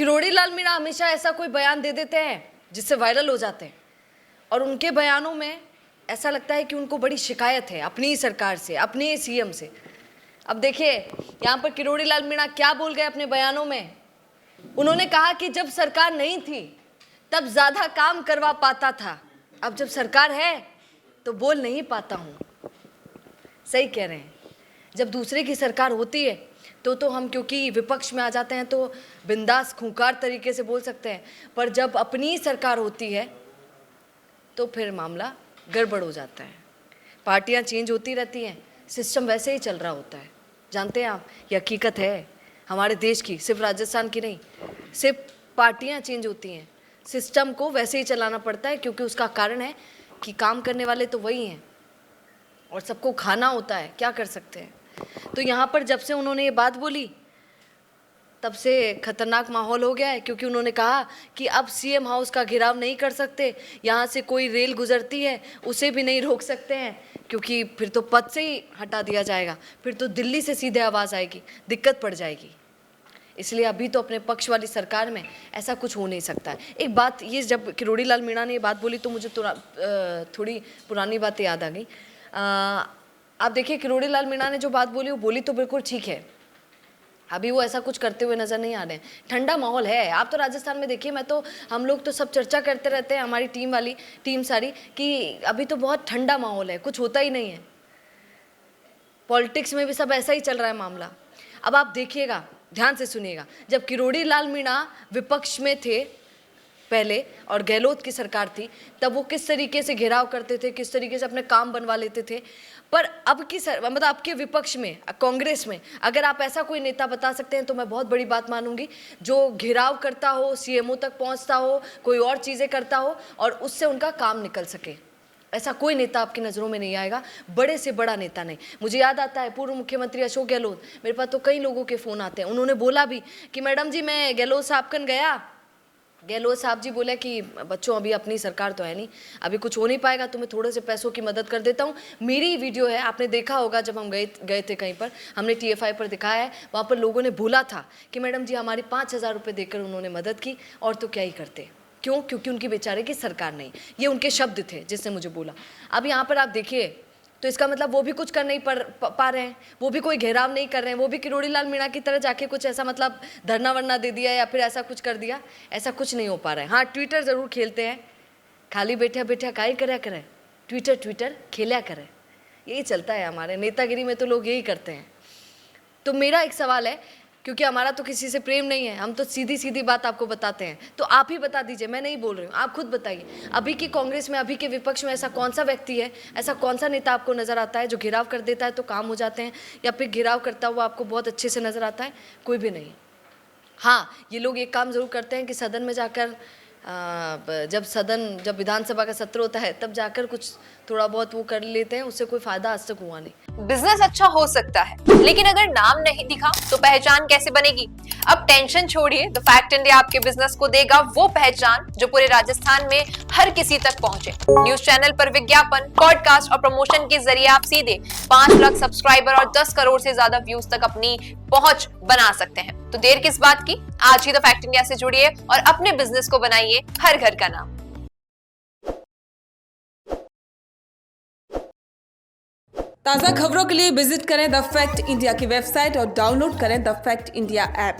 किरोड़ी लाल मीणा हमेशा ऐसा कोई बयान दे देते हैं जिससे वायरल हो जाते हैं, और उनके बयानों में ऐसा लगता है कि उनको बड़ी शिकायत है अपनी ही सरकार से, अपने ही सीएम से। अब देखिए यहाँ पर किरोड़ी लाल मीणा क्या बोल गए अपने बयानों में। उन्होंने कहा कि जब सरकार नहीं थी तब ज्यादा काम करवा पाता था, अब जब सरकार है तो बोल नहीं पाता हूँ। सही कह रहे हैं। जब दूसरे की सरकार होती है तो हम क्योंकि विपक्ष में आ जाते हैं तो बिंदास खूंखार तरीके से बोल सकते हैं, पर जब अपनी ही सरकार होती है तो फिर मामला गड़बड़ हो जाता है। पार्टियां चेंज होती रहती हैं, सिस्टम वैसे ही चल रहा होता है। जानते हैं आप, ये हकीकत है हमारे देश की, सिर्फ राजस्थान की नहीं। सिर्फ पार्टियां चेंज होती हैं, सिस्टम को वैसे ही चलाना पड़ता है, क्योंकि उसका कारण है कि काम करने वाले तो वही हैं और सबको खाना होता है, क्या कर सकते हैं। तो यहाँ पर जब से उन्होंने ये बात बोली तब से खतरनाक माहौल हो गया है, क्योंकि उन्होंने कहा कि अब सीएम हाउस का घेराव नहीं कर सकते, यहाँ से कोई रेल गुजरती है उसे भी नहीं रोक सकते हैं, क्योंकि फिर तो पद से ही हटा दिया जाएगा, फिर तो दिल्ली से सीधे आवाज़ आएगी, दिक्कत पड़ जाएगी। इसलिए अभी तो अपने पक्ष वाली सरकार में ऐसा कुछ हो नहीं सकता है। एक बात ये, जब किरोड़ी लाल मीणा ने ये बात बोली तो मुझे थोड़ी पुरानी बातें याद आ गई। आप देखिए किरोड़ी लाल मीणा ने जो बात बोली वो बोली तो बिल्कुल ठीक है, अभी वो ऐसा कुछ करते हुए नज़र नहीं आ रहे हैं। ठंडा माहौल है। आप तो राजस्थान में देखिए, हम लोग तो सब चर्चा करते रहते हैं, हमारी टीम सारी, कि अभी तो बहुत ठंडा माहौल है, कुछ होता ही नहीं है। पॉलिटिक्स में भी सब ऐसा ही चल रहा है मामला। अब आप देखिएगा, ध्यान से सुनिएगा, जब किरोड़ी लाल मीणा विपक्ष में थे पहले और गहलोत की सरकार थी, तब वो किस तरीके से घेराव करते थे, किस तरीके से अपने काम बनवा लेते थे। पर अब की मतलब आपके विपक्ष में, कांग्रेस में, अगर आप ऐसा कोई नेता बता सकते हैं तो मैं बहुत बड़ी बात मानूंगी, जो घेराव करता हो, सीएमओ तक पहुंचता हो, कोई और चीज़ें करता हो और उससे उनका काम निकल सके। ऐसा कोई नेता आपकी नज़रों में नहीं आएगा, बड़े से बड़ा नेता नहीं। मुझे याद आता है पूर्व मुख्यमंत्री अशोक गहलोत, मेरे पास तो कई लोगों के फ़ोन आते हैं, उन्होंने बोला भी कि मैडम जी मैं गहलोत साहब कन गया, गहलोत साहब जी बोले कि बच्चों अभी अपनी सरकार तो है नहीं, अभी कुछ हो नहीं पाएगा, तो मैं थोड़े से पैसों की मदद कर देता हूँ। मेरी वीडियो है, आपने देखा होगा, जब हम गए थे कहीं पर, हमने TFI पर दिखाया है, वहाँ पर लोगों ने बोला था कि मैडम जी हमारी 5,000 रुपये देकर उन्होंने मदद की, और तो क्या ही करते। क्यों? क्योंकि उनकी बेचारे की सरकार नहीं। ये उनके शब्द थे जिसने मुझे बोला। अब यहाँ पर आप देखिए, तो इसका मतलब वो भी कुछ कर नहीं पा रहे हैं, वो भी कोई घेराव नहीं कर रहे हैं, वो भी किरोड़ी लाल मीणा की तरह जाके कुछ ऐसा मतलब धरना वरना दे दिया या फिर ऐसा कुछ कर दिया, ऐसा कुछ नहीं हो पा रहा है। हाँ, ट्विटर ज़रूर खेलते हैं, खाली बैठा बैठा काहे करया करें, ट्विटर खेला करें, यही चलता है हमारे नेतागिरी में, तो लोग यही करते हैं। तो मेरा एक सवाल है, क्योंकि हमारा तो किसी से प्रेम नहीं है, हम तो सीधी सीधी बात आपको बताते हैं, तो आप ही बता दीजिए, मैं नहीं बोल रही हूँ, आप खुद बताइए, अभी की कांग्रेस में, अभी के विपक्ष में ऐसा कौन सा व्यक्ति है, ऐसा कौन सा नेता आपको नज़र आता है जो घेराव कर देता है तो काम हो जाते हैं, या फिर घेराव करता हुआ आपको बहुत अच्छे से नज़र आता है? कोई भी नहीं। हाँ, ये लोग एक काम ज़रूर करते हैं कि सदन में जाकर, जब विधानसभा का सत्र होता है तब जाकर कुछ थोड़ा बहुत वो कर लेते हैं, उससे कोई फायदा आज तक हुआ नहीं। बिजनेस अच्छा हो सकता है, लेकिन अगर नाम नहीं दिखा तो पहचान कैसे बनेगी? अब टेंशन छोड़िए, द फैक्ट इंडिया आपके बिजनेस को देगा वो पहचान जो पूरे राजस्थान में हर किसी तक पहुंचे। न्यूज चैनल पर विज्ञापन, पॉडकास्ट और प्रमोशन के जरिए आप सीधे 5 लाख सब्सक्राइबर और 10 करोड़ से ज्यादा व्यूज तक अपनी पहुंच बना सकते हैं। तो देर किस बात की, आज ही द फैक्ट इंडिया से जुड़िए और अपने बिजनेस को बनाइए हर घर का नाम। ताज़ा खबरों के लिए विजिट करें द फैक्ट इंडिया की वेबसाइट और डाउनलोड करें द फैक्ट इंडिया ऐप।